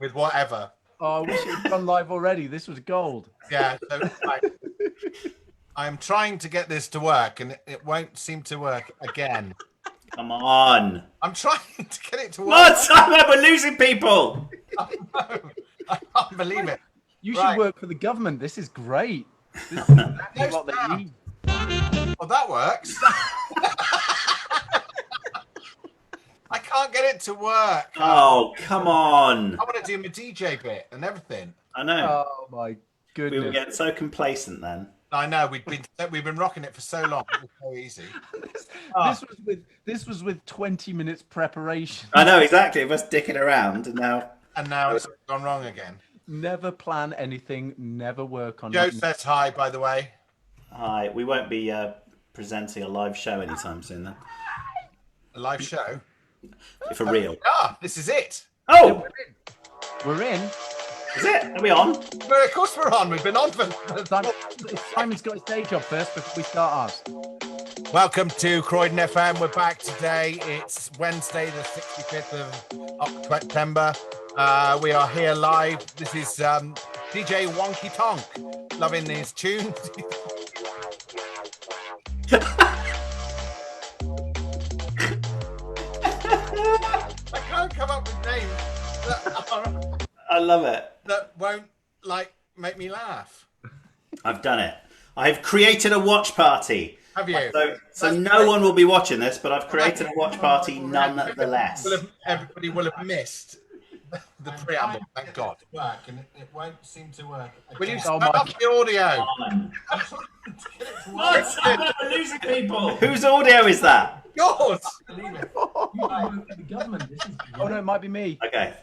with whatever. Oh, I wish it had gone live already. This was gold. Yeah, so I'm trying to get this to work, and it won't seem to work again. Come on. I'm trying to get it to work. What? Simon, we're losing people. I can't believe it. You Right. should work for the government. This is great. This is exactly what they need. Well, that works. I can't get it to work. Oh, come on. I want to do my DJ bit and everything. I know. Oh my We goodness! were getting so complacent then. I know we've been rocking it for so long. It was so easy. This was with 20 minutes preparation. I know, exactly. It was dicking around, and now... And now it's gone wrong again. Never plan anything. Never work on. Joe says hi, by the way. Hi, we won't be presenting a live show anytime soon then. A live show. For real. Ah, this is it. Oh! We're in. Is it? Are we on? Well, of course we're on. We've been on for... Simon's got his day job first before we start ours. Welcome to Croydon FM. We're back today. It's Wednesday, the 65th of September. We are here live. This is DJ Wonky Tonk. Loving these tunes. I can't come up with names I love it. that won't, make me laugh. I've done it. I've created a watch party. Have you? So no one will be watching this, but I've created a watch party nonetheless. Everybody will have missed the preamble. Thank God. Work, and it won't seem to work. Will you turn off the audio? What? I'm losing people. Whose audio is that? Yours. Oh no, it might be me. Okay.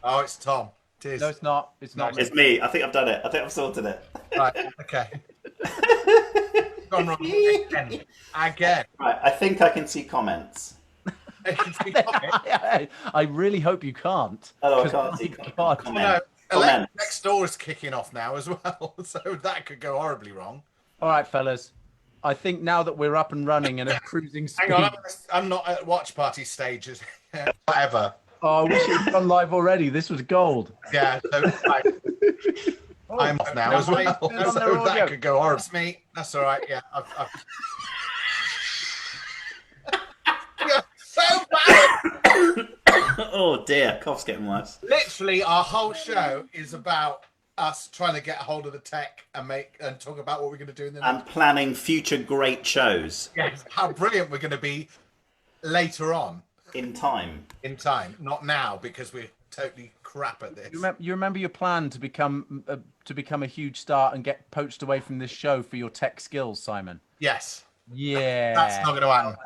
Oh, it's Tom. It is. No, it's not. It's not. It's me. I think I've done it. I think I've sorted it. Right. Okay. Gone wrong again. Right. I think I can see comments. I really hope you can't. Oh, I can't see God. comments. No, next door is kicking off now as well, so that could go horribly wrong. All right, fellas. I think now that we're up and running and at cruising speed. Hang on, I'm not at watch party stages. Whatever. Oh, I wish it had gone live already. This was gold. Yeah, so I'm off now as well. So that could go horribly. That's me. That's all right. Yeah, I've... You're so bad. Oh dear, cough's getting worse. Literally, our whole show is about us trying to get a hold of the tech and talk about what we're going to do in the next. And planning future great shows. Yes, how brilliant we're going to be later on. In time. In time, not now, because we're totally crap at this. You remember your plan to become a huge star and get poached away from this show for your tech skills, Simon? Yes. Yeah. That's not going to happen.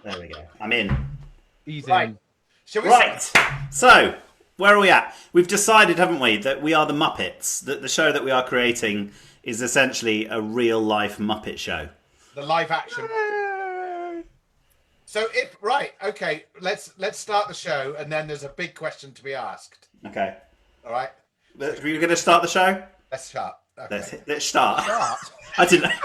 There we go. I'm in. He's Right. in. Shall we Right. So, where are we at? We've decided, haven't we, that we are the Muppets. That the show that we are creating is essentially a real-life Muppet show. the live action? So okay, let's start the show, and then there's a big question to be asked. Okay. All right, We're going to start the show? let's start. Okay. Let's start. I didn't know.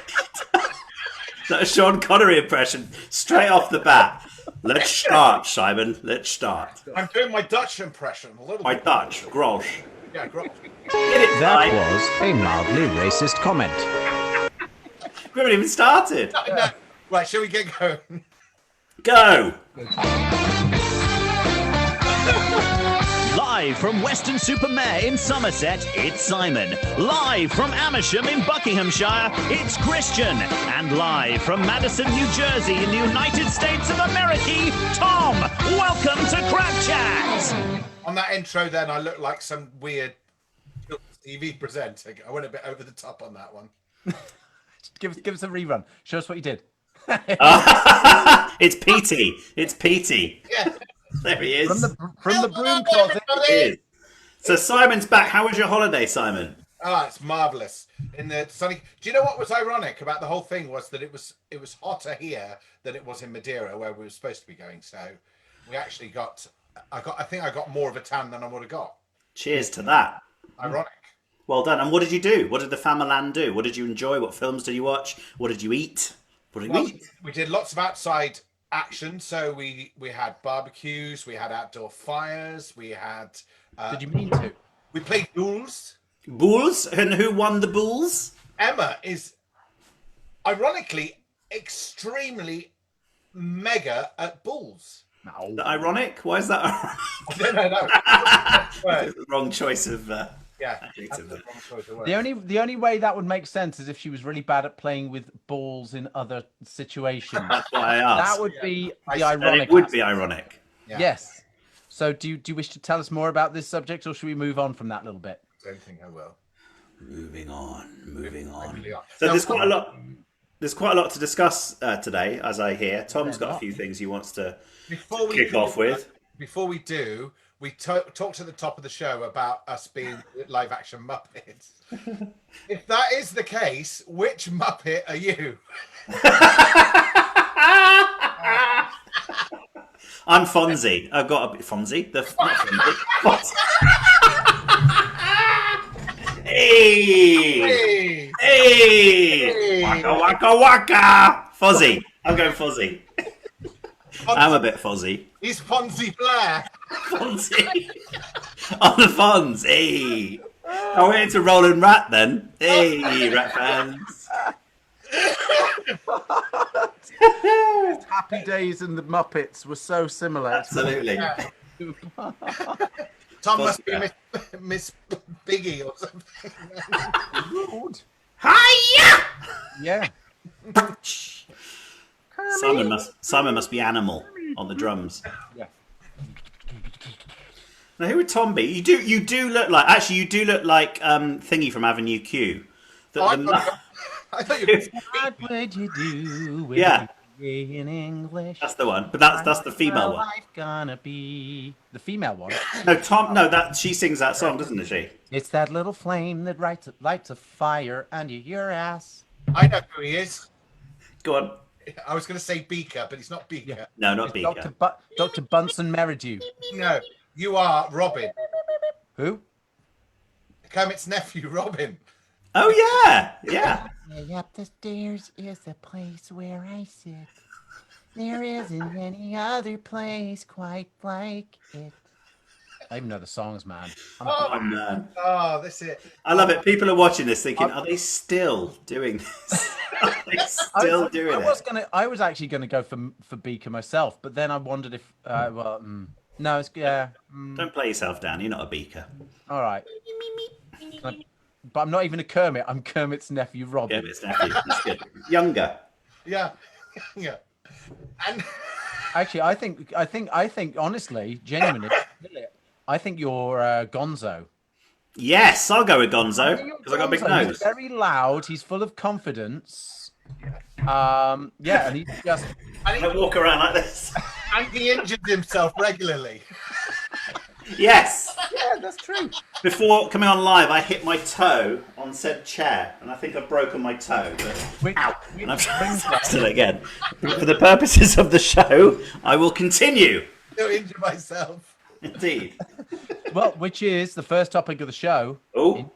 That a Sean Connery impression straight off the bat. Let's start, Simon. Let's start. I'm doing my Dutch impression a little My bit. Dutch, grosh. Yeah, great. Get it, That right? was a mildly racist comment. We haven't even started. No. Right, shall we get going? Go. Live from Weston-super-Mare in Somerset, it's Simon. Live from Amersham in Buckinghamshire, it's Christian. And live from Madison, New Jersey in the United States of America, Tom. Welcome to Crab Chat. On that intro, then I look like some weird TV presenter. I went a bit over the top on that one. Give us a rerun. Show us what you did. It's Petey. It's Petey. Yeah. There he is. From the broom closet. He is. So Simon's back. How was your holiday, Simon? Oh, it's marvelous. In the sunny. Do you know what was ironic about the whole thing was that it was hotter here than it was in Madeira, where we were supposed to be going. So we actually I think I got more of a tan than I would have got. Cheers to that. Ironic. Well done. And what did you do? What did the Famaland do? What did you enjoy? What films did you watch? What did you eat? What did you eat? We did lots of outside action. So we had barbecues, we had outdoor fires, we had. Did you mean to? We played duels. Bulls? And who won the Bulls? Emma is, ironically, extremely mega at bulls. Is that ironic? Why is that ironic? No. Wrong choice of Yeah, adjective. that's the wrong choice of word. The only way that would make sense is if she was really bad at playing with balls in other situations. That's why I asked. That would be the And ironic. And it would be ironic. Yeah. Yes. So do you wish to tell us more about this subject, or should we move on from that little bit? I don't think I will. Moving on. I really are. So there's quite a lot. There's quite a lot to discuss today, as I hear. Tom's got a few things he wants to kick off with. Before we do, we talked at the top of the show about us being live action Muppets. If that is the case, which Muppet are you? I'm Fonzie. I've got a bit Fonzie. Not Fonzie. Hey! Hey! Waka waka waka! Fozzie. I'm going Fozzie. I'm a bit Fozzie. He's Fonzie Blair. Fonzie. On the Fonz. Hey! I went into Rolling Rat then. Hey, Rat fans. Happy Days and the Muppets were so similar. Absolutely. Tom must be Miss Biggie or something. Hiya! Yeah. Simon must be Animal on the drums. Yeah. Now, who would Tom be? You do look like Thingy from Avenue Q. I thought you were. What would you do with Yeah. me in English? That's the one, but that's the female one. Life gonna be the female one. No, Tom. No, that she sings that song, doesn't she? It's that little flame that lights a fire under your ass. I know who he is. Go on. I was going to say Beaker, but he's not Beaker. No, not Beaker. Dr. Bunsen Merridew. No, you are Robin. Who? Kermit's nephew, Robin. Oh yeah. Way up the stairs is the place where I sit. There isn't any other place quite like it. I even know the songs, man. Oh man, This is it. I love it. People are watching this thinking, are they still doing this? Are they still doing it? I was actually gonna go for Beaker myself, but then I wondered if no, it's Don't play yourself down. You're not a Beaker. all right. But I'm not even a Kermit. I'm Kermit's nephew, Robin. Yeah, but it's nephew. That's good. Younger. Yeah. Yeah. And Actually, I think, honestly, genuinely, I think you're Gonzo. Yes, I'll go with Gonzo because I got a big Gonzo, nose. He's very loud. He's full of confidence. And he just. I walk around like this. and he injures himself regularly. Yes. Yeah, that's true. Before coming on live, I hit my toe on said chair, and I think I've broken my toe. But... Ow! And I've done it again. For the purposes of the show, I will continue. To injure myself. Indeed. Well, which is the first topic of the show. Oh.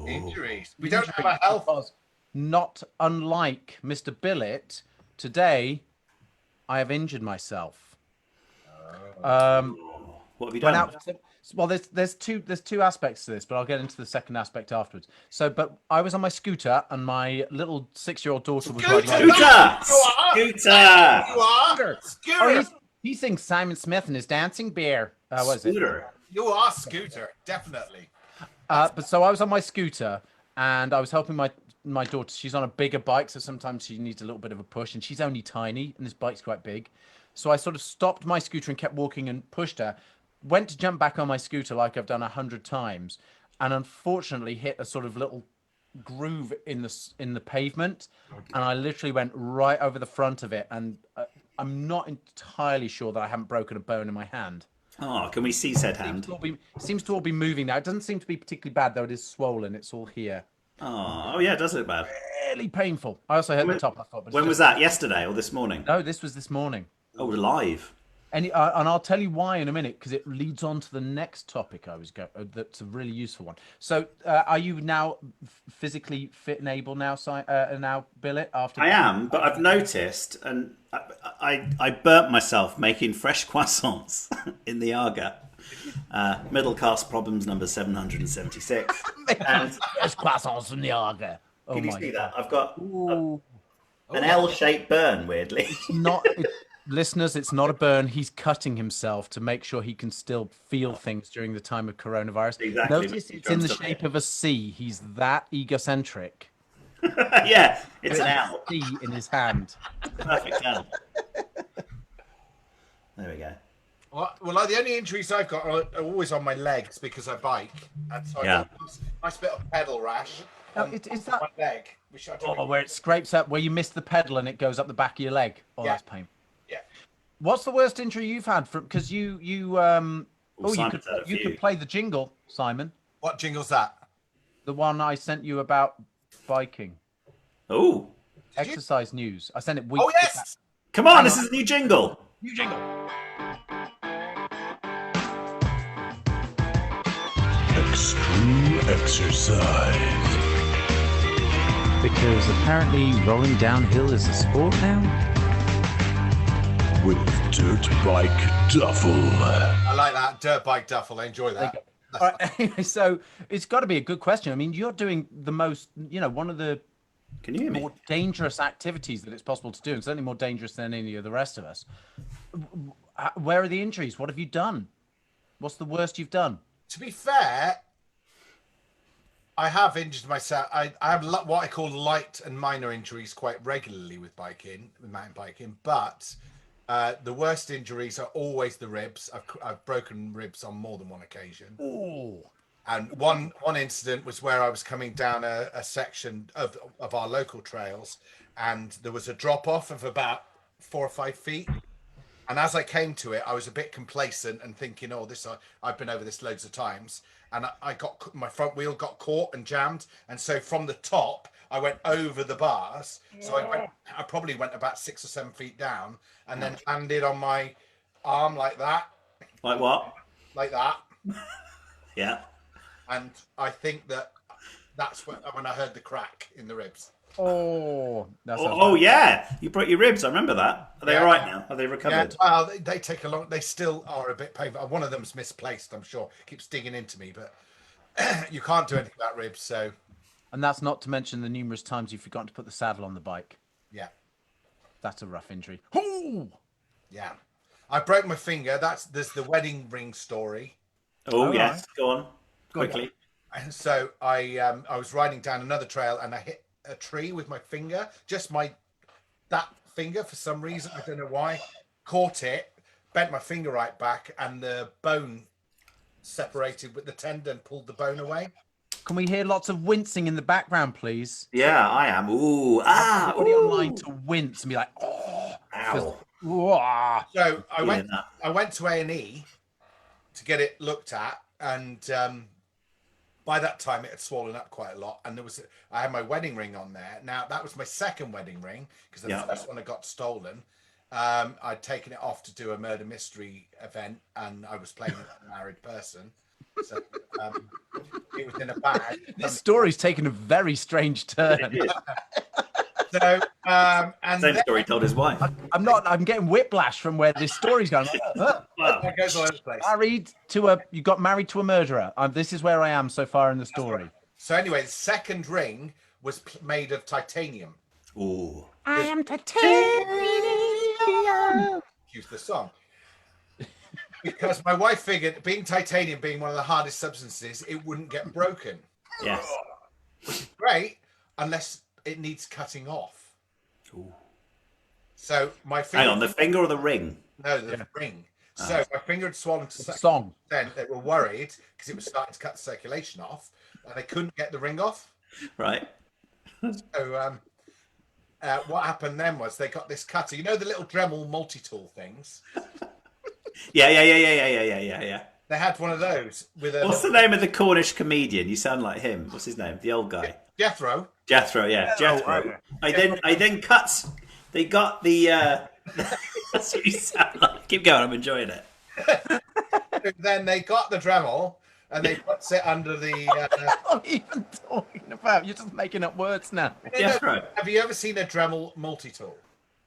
Injuries. We don't have a health. Because not unlike Mr. Billet, today I have injured myself. What have you done? Well, there's two aspects to this, but I'll get into the second aspect afterwards. But I was on my scooter, and my little 6-year-old daughter was riding. Scooter! You are. Scooter. Oh, he sings Simon Smith and his dancing bear. What is it? Scooter. You are Scooter, definitely. But so I was on my scooter, and I was helping my daughter. She's on a bigger bike, so sometimes she needs a little bit of a push, and she's only tiny, and this bike's quite big. So I sort of stopped my scooter and kept walking and pushed her. Went to jump back on my scooter like I've done 100 times, and unfortunately hit a sort of little groove in the pavement, and I literally went right over the front of it. And I'm not entirely sure that I haven't broken a bone in my hand. Oh, can we see said hand? Seems to all be moving now. It doesn't seem to be particularly bad, though. It is swollen. It's all here. Oh yeah, it does look bad. Really painful. I also hurt the top of my foot. When was that? Yesterday or this morning? No, this was this morning. Oh, live. And I'll tell you why in a minute, because it leads on to the next topic that's a really useful one. So, are you now physically fit and able now, Billet? After I am, but I've noticed, and I burnt myself making fresh croissants in the Aga. Middle caste problems number 776. And fresh croissants from the Aga. Can you see that? I've got an L-shaped burn, weirdly. Listeners, it's not a burn. He's cutting himself to make sure he can still feel things during the time of coronavirus. Exactly. Notice it's in the shape of a C. He's that egocentric. Yeah, it's an L. C in his hand. Perfect L. There we go. Well, the only injuries I've got are always on my legs because I bike. And so I've got a nice bit of pedal rash on my leg. Where it scrapes up, where you miss the pedal and it goes up the back of your leg. Oh, that's painful. Yeah. What's the worst injury you've had? Because you could play the jingle, Simon. What jingle's that? The one I sent you about biking. Oh. Exercise news. I sent it weeks. Oh yes. Come on, this is a new jingle. New jingle. Extreme exercise. Because apparently rolling downhill is a sport now? With dirt bike duffel. I like that dirt bike duffel. I enjoy that. All right, anyway, so it's got to be a good question. I mean, you're doing the most, one of the more dangerous activities that it's possible to do, and certainly more dangerous than any of the rest of us. Where are the injuries? What have you done? What's the worst you've done? To be fair, I have injured myself. I have what I call light and minor injuries quite regularly with mountain biking, but the worst injuries are always the ribs. I've broken ribs on more than one occasion. Oh. And one incident was where I was coming down a section of our local trails, and there was a drop off of about 4 or 5 feet. And as I came to it, I was a bit complacent and thinking, I've been over this loads of times. And my front wheel got caught and jammed. And so from the top, I went over the bars. So I probably went about 6 or 7 feet down and then landed on my arm like that. Like what? Like that. Yeah. And I think that's when I heard the crack in the ribs. Oh, yeah! You broke your ribs. I remember that. Are they all right now? Are they recovered? Yeah, well, they take a long. They still are a bit painful. One of them's misplaced. I'm sure keeps digging into me, but you can't do anything about ribs. So, and that's not to mention the numerous times you've forgotten to put the saddle on the bike. Yeah, that's a rough injury. Oh, yeah, I broke my finger. There's the wedding ring story. Oh yes, right. Go on quickly. And so I was riding down another trail and I hit a tree with my finger, just that finger for some reason, I don't know why, caught it, bent my finger right back, and the bone separated with the tendon, pulled the bone away. Can we hear lots of wincing in the background, please? Yeah, I am. Ooh, everybody online to wince and be like, oh, ow. So I went to A&E to get it looked at, and by that time, it had swollen up quite a lot, and I had my wedding ring on there. Now, that was my second wedding ring, because the first one I got stolen. I'd taken it off to do a murder mystery event, and I was playing a married person. So it was in a bag. This story's taken a very strange turn. So, and same story told his wife. I'm getting whiplash from where this story's going. It goes all over the place. You got married to a murderer. This is where I am so far in the story. Right. So anyway, the second ring was made of titanium. Ooh. I am titanium. Use the song. Because my wife figured, being titanium being one of the hardest substances, it wouldn't get broken. Yes. Which is great, unless it needs cutting off. Ooh. So my finger... Hang on, the finger or the ring? No, the ring. So my finger had swollen to such song. Then they were worried because it was starting to cut the circulation off, and they couldn't get the ring off. Right. So what happened then was they got this cutter. You know the little Dremel multi-tool things? Yeah. They had one of those with a... What's the name of the Cornish comedian? You sound like him. What's his name? The old guy. Jethro. Jethro. I then cut. They got the. That's what you sound like. Keep going. I'm enjoying it. Then they got the Dremel and they puts it under the. What are you even talking about? You're just making up words now. Yeah, right. Have you ever seen a Dremel multi-tool?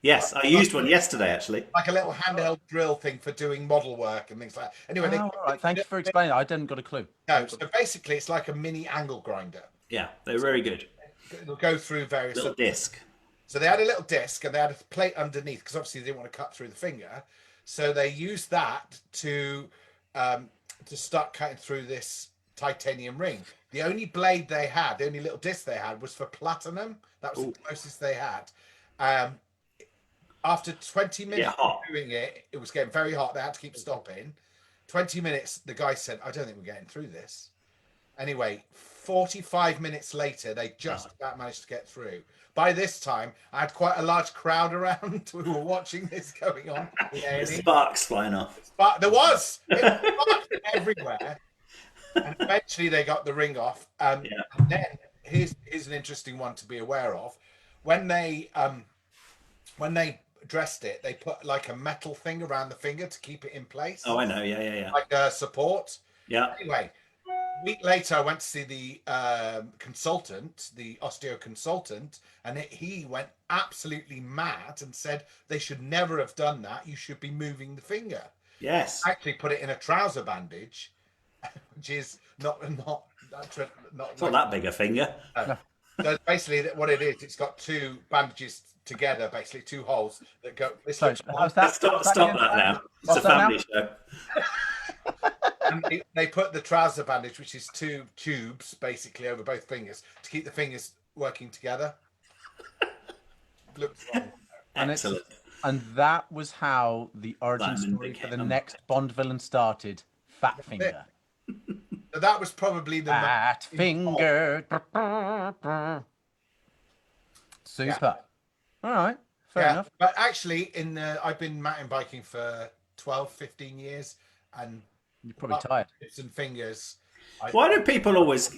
Yes, I used one yesterday, actually. Like a little handheld drill thing for doing model work and things like that. Anyway, All right. Thank you for explaining. I didn't got a clue. No, so basically it's like a mini angle grinder. Yeah, they're very good. It'll go through various Little disc. So they had a little disc and they had a plate underneath because obviously they didn't want to cut through the finger. So they used that to start cutting through this titanium ring. The only blade they had, the only little disc they had, was for platinum. That was the closest they had. After 20 minutes of doing it, it was getting very hot. They had to keep stopping. 20 minutes, the guy said, I don't think we're getting through this. Anyway, 45 minutes later, they just about managed to get through. By this time, I had quite a large crowd around who were watching this going on. Sparks flying off. But there was. It was sparks everywhere. And eventually they got the ring off. And then here's an interesting one to be aware of. When they dressed it, they put like a metal thing around the finger to keep it in place. Oh, I know. Yeah. Like a support. Yeah. Anyway, a week later, I went to see the consultant, the osteo consultant, and he went absolutely mad and said they should never have done that. You should be moving the finger. Yes. Actually, put it in a trouser bandage, which is not that big a finger. So basically, what it is, it's got two bandages together, basically two holes that go. Stop that now. It's a family show. And they put the trouser bandage, which is two tubes, basically over both fingers to keep the fingers working together. Looks wrong. Excellent. And that was how the origin story for the next Bond villain started. Fat Finger. So that was probably the Fat Finger. Super. All right. Fair enough. But actually, I've been mountain biking for 12, 15 years, and you're probably tired. Tips and fingers. Why do people always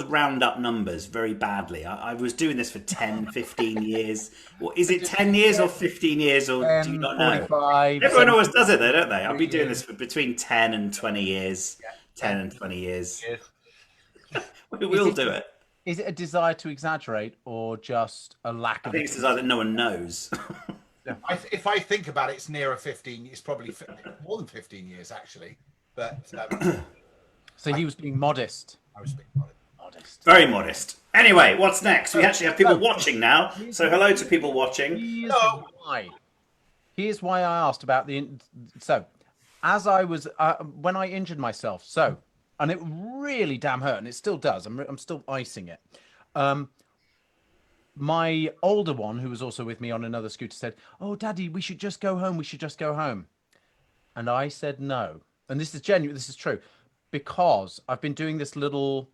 round up numbers very badly? I was doing this for 10, 15 years. Well, is it 10 years or 15 years, or 10, do you not know? 45, Everyone always does it, though, don't they? I'll be doing this for between 10 and 20 years. 10 and 20 years. We'll do it. Is it a desire to exaggerate or just a lack of... I think it's a desire that no one knows. If I think about it, it's nearer 15. It's probably more than 15 years, actually. But so he was being modest. I was being modest. Very modest. Anyway, what's next? We actually have people watching now. So hello to people watching. Here's why I asked about the... So, as I was... when I injured myself, and it really damn hurt, and it still does. I'm still icing it. My older one, who was also with me on another scooter, said, "Oh, Daddy, we should just go home. We should just go home." And I said no. And this is genuine. This is true. Because I've been doing this little...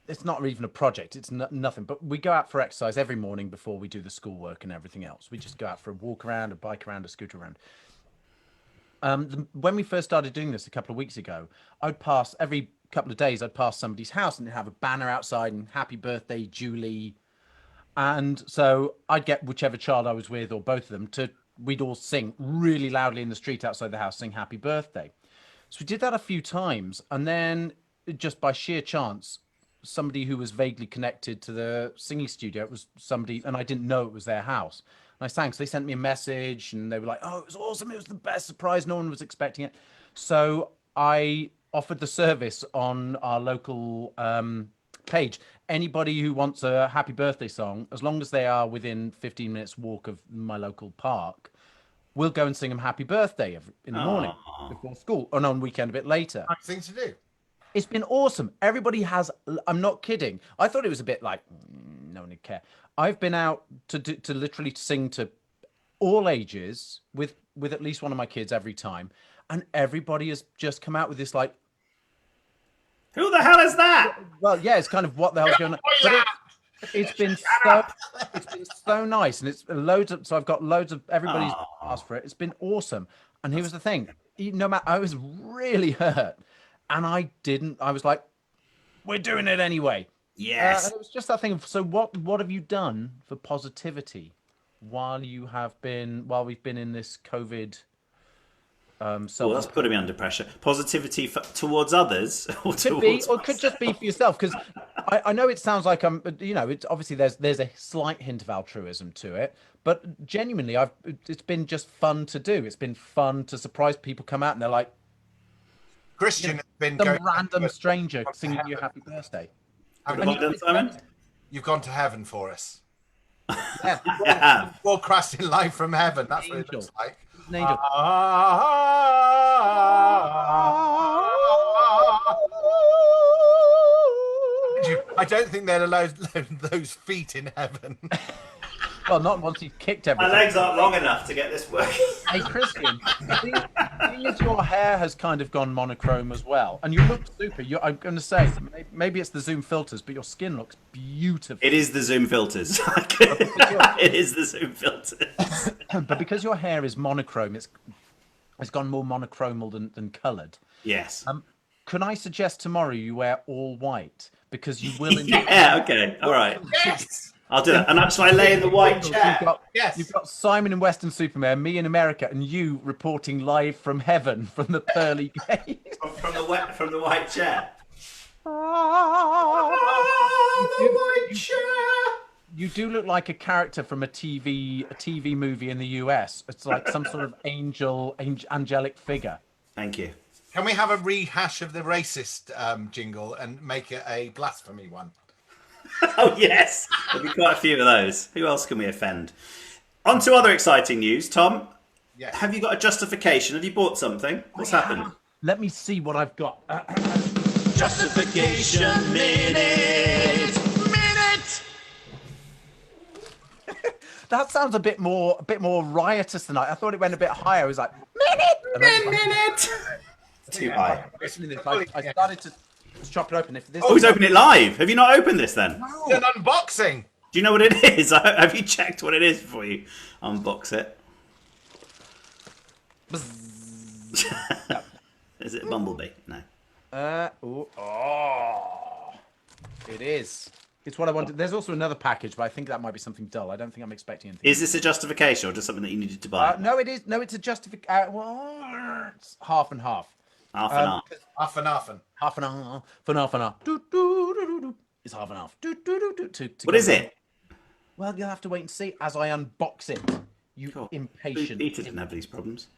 It's not even a project. It's nothing. But we go out for exercise every morning before we do the schoolwork and everything else. We just go out for a walk around, a bike around, a scooter around. When we first started doing this a couple of weeks ago, I'd pass every couple of days. I'd pass somebody's house and they'd have a banner outside and "Happy Birthday, Julie." And so I'd get whichever child I was with, or both of them, we'd all sing really loudly in the street outside the house, sing "Happy Birthday." So we did that a few times, and then just by sheer chance, somebody who was vaguely connected to the singing studio, it was somebody, and I didn't know it was their house. And I sang, so they sent me a message, and they were like, "Oh, it was awesome! It was the best surprise. No one was expecting it." So I offered the service on our local page. Anybody who wants a happy birthday song, as long as they are within 15 minutes walk of my local park, we'll go and sing them happy birthday in the morning before school, and on weekend a bit later. Nice thing to do. It's been awesome. Everybody has... I'm not kidding. I thought it was a bit like, no one would care. I've been out to literally sing to all ages with at least one of my kids every time, and everybody has just come out with this like, "Who the hell is that?" Well, yeah, it's kind of what the hell's going on. But it's been so nice, and it's loads of. So I've got loads of everybody's asked for it. It's been awesome. And here's the thing: no matter, I was really hurt, and I didn't. I was like, "We're doing it anyway." Yes. And it was just that thing of, so what have you done for positivity while we've been in this COVID Well, that's putting me under pressure. Positivity towards others, or Could be, towards or it could just be for yourself. Because I know it sounds like it's obviously there's a slight hint of altruism to it, but genuinely, it's been just fun to do. It's been fun to surprise people, come out and they're like, Christian has been some going random stranger singing you happy birthday. Have I done, Simon? You've gone to heaven for us. Yeah, Yeah. Broadcasting live from heaven. That's what it Angel. looks like. an angel. I don't think there are those feet in heaven. Well, not once you've kicked My everything. legs aren't long enough to get this working. Hey, Christian, seeing as your hair has kind of gone monochrome as well, and you look super. I'm going to say, maybe it's the Zoom filters, but your skin looks beautiful. It is the Zoom filters. It is the Zoom filters. But because your hair is monochrome, it's gone more monochromal than coloured. Yes. Can I suggest tomorrow you wear all white? Because you will... Yeah, okay. All right. Yes! I'll do that. And that's why I lay in the white chair. Yes. You've got Simon in Western Superman, me in America, and you reporting live from heaven from the pearly gate. From the white chair. You do look like a character from a TV movie in the US. It's like some sort of angelic figure. Thank you. Can we have a rehash of the racist jingle and make it a blasphemy one? Oh, yes. There'll be quite a few of those. Who else can we offend? On to other exciting news. Tom, Yes. have you got a justification? Have you bought something? What's happened? Let me see what I've got. Justification minute. That sounds a bit more riotous than I thought. It went a bit higher. It was like Minute. Too high. I started to chop it open. If this Oh, he's opened it live. Have you not opened this then? It's an unboxing. Do you know what it is? Have you checked what it is before you unbox it? Is it a bumblebee? No. It is. It's what I wanted. There's also another package, but I think that might be something dull. I don't think I'm expecting anything. Is this a justification or just something that you needed to buy? No, it is. No, it's a justification. It's half and half. Half and half. Half and half. Half and half. Half and half. It's half and half. What is it? Well, you'll have to wait and see as I unbox it. You Cool. impatient. Peter didn't have these problems.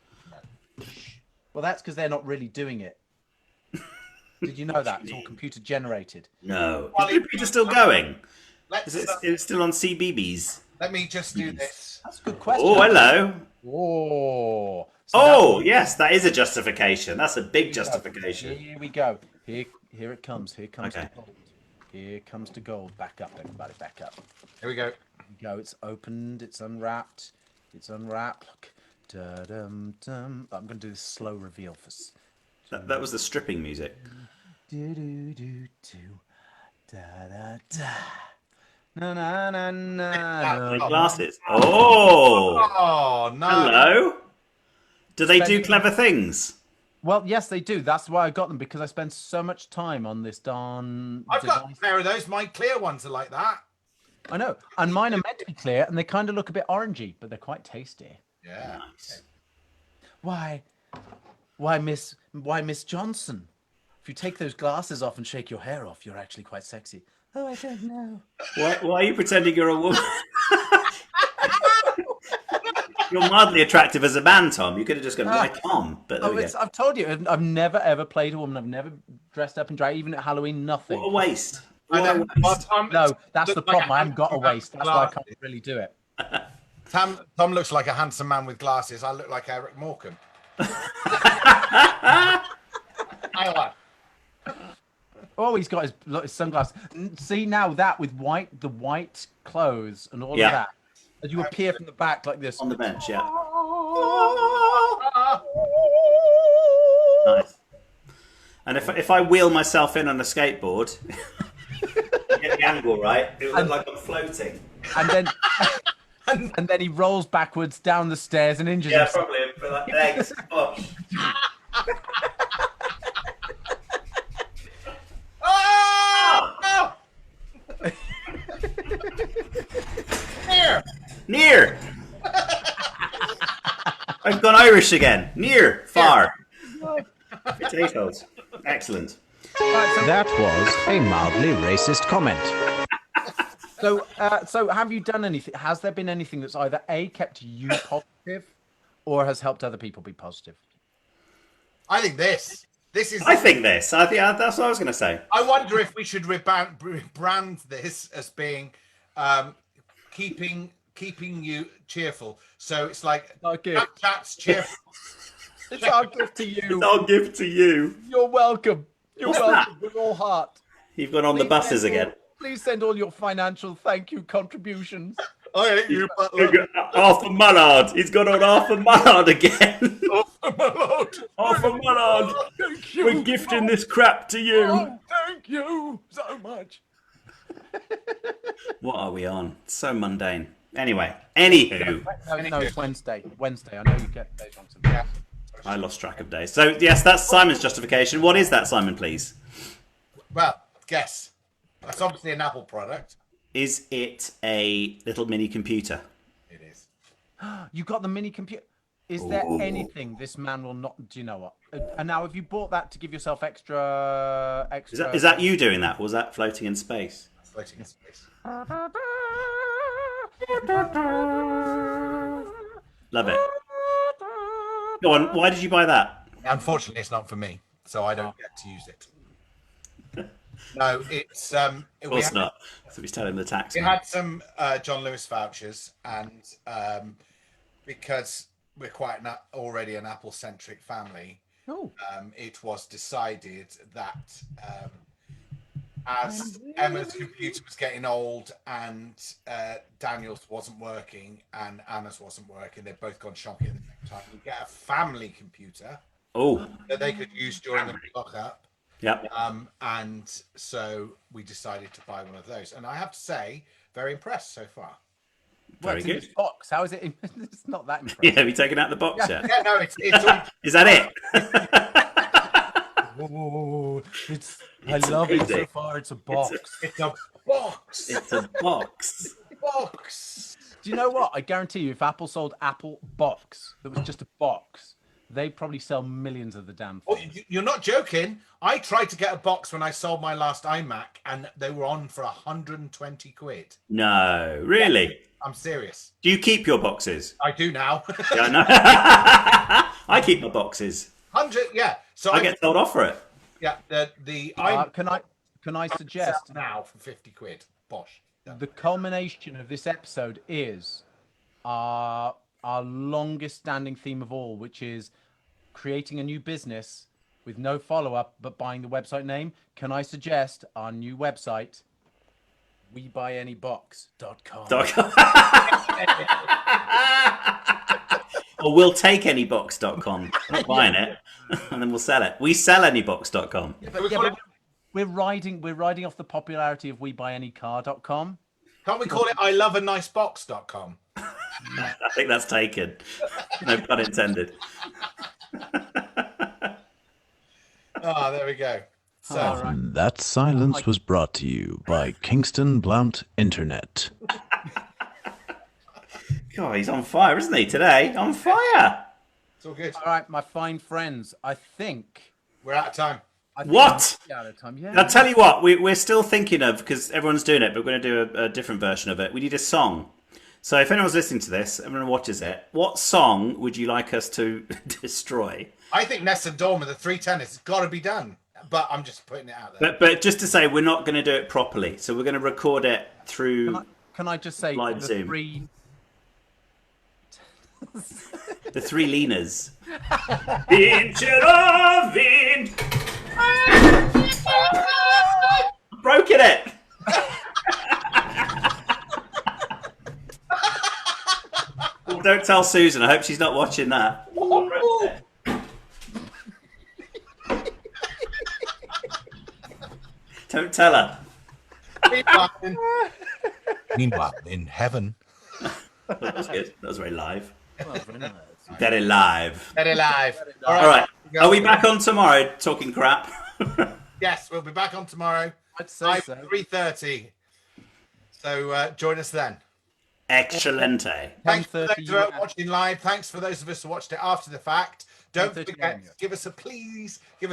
Well, that's because they're not really doing it. Did you know that? It's all computer generated. No. Well, Is Peter still going? Let's, Is it still on CBBS? let me just do this. That's a good question. Oh, hello. Oh. Oh, yes, that is a justification. That's a big justification. Here we go. Here it comes. Here comes Okay. the gold. Here comes the gold. Back up, everybody. Back up. Here we go. Here we go. It's opened. It's unwrapped. It's unwrapped. Look. Da-dum-dum. I'm going to do this slow reveal for... That was the stripping music. Do-do-do-do. Da-da-da. Na-na-na-na. My glasses. Oh, Oh, no. hello. Do they do clever things? Well, yes, they do. That's why I got them, because I spend so much time on this darn I've got device. a pair of those. My clear ones are like that. I know. And mine are meant to be clear, and they kind of look a bit orangey, but they're quite tasty. Yeah. Nice. Why, Miss Johnson? If you take those glasses off and shake your hair off, you're actually quite sexy. Oh, I don't know. Why are you pretending you're a woman? You're mildly attractive as a man, Tom. You could have just gone right on. But there we go. I've told you, I've never ever played a woman. I've never dressed up in drag, even at Halloween. Nothing. What a waste. I What a know. waste. Tom No, that's the looks like problem. I haven't got a handsome man waste. with That's why I glasses. can't really do it. Tom looks like a handsome man with glasses. I look like Eric Morecambe. I like. Oh, he's got his sunglasses. See now that with the white clothes and all Yeah. of that, as you appear from the back like this. On the bench, yeah. Nice. And if I wheel myself in on a skateboard, get the angle right, it will look like I'm floating. And then and then he rolls backwards down the stairs and injures Yeah, himself. probably. But like legs. Oh. Oh! Here. Near. I've gone Irish again. Near. Far. Potatoes. Excellent. That was a mildly racist comment. So have you done anything? Has there been anything that's either A, kept you positive, or has helped other people be positive? I think this. This is. I think this. I think that's what I was going to say. I wonder if we should rebrand this as being keeping you cheerful. So it's like chat's cheerful. It's our gift to you. It's our gift to you. You're welcome. You're welcome with all heart. You've gone on the buses again. Please send all your financial thank you contributions. I hate you, Arthur Mullard. He's gone on Arthur Mullard again. Arthur Mullard. Thank you. We're gifting this crap to you. Oh, thank you so much. What are we on? So mundane. Anyway, anywho. No, it's Wednesday. I know you get days wrong. Yeah. I lost track of days. So, yes, that's Simon's justification. What is that, Simon, please? Well, guess. That's obviously an Apple product. Is it a little mini computer? It is. You got the mini computer. Is there anything this man will not? Do you know what? And now, have you bought that to give yourself extra? Is that you doing that, or was that floating in space? Floating in space. Love it. Go on. Why did you buy that? Unfortunately, it's not for me, so I don't get to use it. No, it's Of course not. So he's telling the tax. We had some John Lewis vouchers, and because we're quite already an Apple-centric family, it was decided that as Emma's computer was getting old and Daniel's wasn't working and Anna's wasn't working, they'd both gone shonky at the same time. We get a family computer that they could use during the lock-up. Yep. And so we decided to buy one of those. And I have to say, very impressed so far. Very good. In this box. How is it? It's not that impressive. Yeah, have you taken out the box yet? Yeah, no, it's all... Is that it? I love it so far. It's a box. It's a box. It's a box. Box. Do you know what? I guarantee you, if Apple sold Apple box, that was just a box, they'd probably sell millions of the damn thing. Oh, you're not joking. I tried to get a box when I sold my last iMac, and they were on for 120 quid. No, really? I'm serious. Do you keep your boxes? I do now. Yeah, I know. I keep my boxes. 100, yeah. So I get told off for it. Yeah, the iMac Can I suggest now for 50 quid? Bosh. The culmination of this episode is our longest standing theme of all, which is creating a new business with no follow-up but buying the website name. Can I suggest our new website, webuyanybox.com? Or we'll take anybox.com. Not buying it, and then we'll sell it. We sell anybox.com. But we're riding off the popularity of webuyanycar.com. Can't we call it I love a nice box.com? I think that's taken. No pun intended. Oh, there we go. So That silence was brought to you by Kingston Blount Internet. God, he's on fire, isn't he, today? On fire! it's all good. All right, my fine friends, I think... We're out of time. What? Out of time, yeah. I'll tell you what, we're still thinking of, because everyone's doing it, but we're going to do a different version of it. We need a song. So if anyone's listening to this, everyone watches it, what song would you like us to destroy? I think Ness and Dorma, the 310, it's got to be done. But I'm just putting it out there. But just to say, we're not going to do it properly. So we're going to record it through Can I just say live the Zoom. The three leaners. Broken it. Oh, don't tell Susan. I hope she's not watching that. Don't tell her. Meanwhile, in heaven. That was good. That was very live. Very nice. Very live. Very live. All right. Are we back on tomorrow talking crap? Yes, we'll be back on tomorrow. I'd say so. 3:30. So join us then. Excelente. Thanks for those 10:30 who are watching live. Thanks for those of us who watched it after the fact. Don't 1:30 forget, a.m., yeah. give us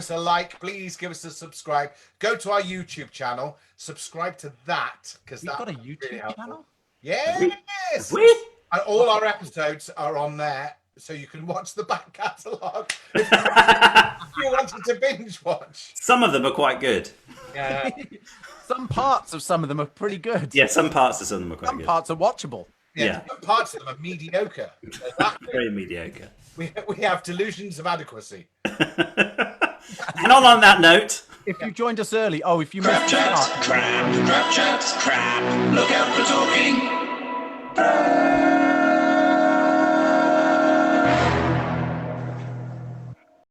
a like, please give us a subscribe. Go to our YouTube channel, subscribe to that because We've got a really YouTube helpful. channel? Yes. We? And all our episodes are on there, so you can watch the back catalogue if you wanted to binge watch. Some of them are quite good. Yeah. Some parts of some of them are pretty good. Yeah, some parts of them are quite Some good. parts are watchable. Yeah. Some parts of them are mediocre. Very mediocre. We have delusions of adequacy. And on that note, If you joined us early, if you missed the start, Crap, look out for talking.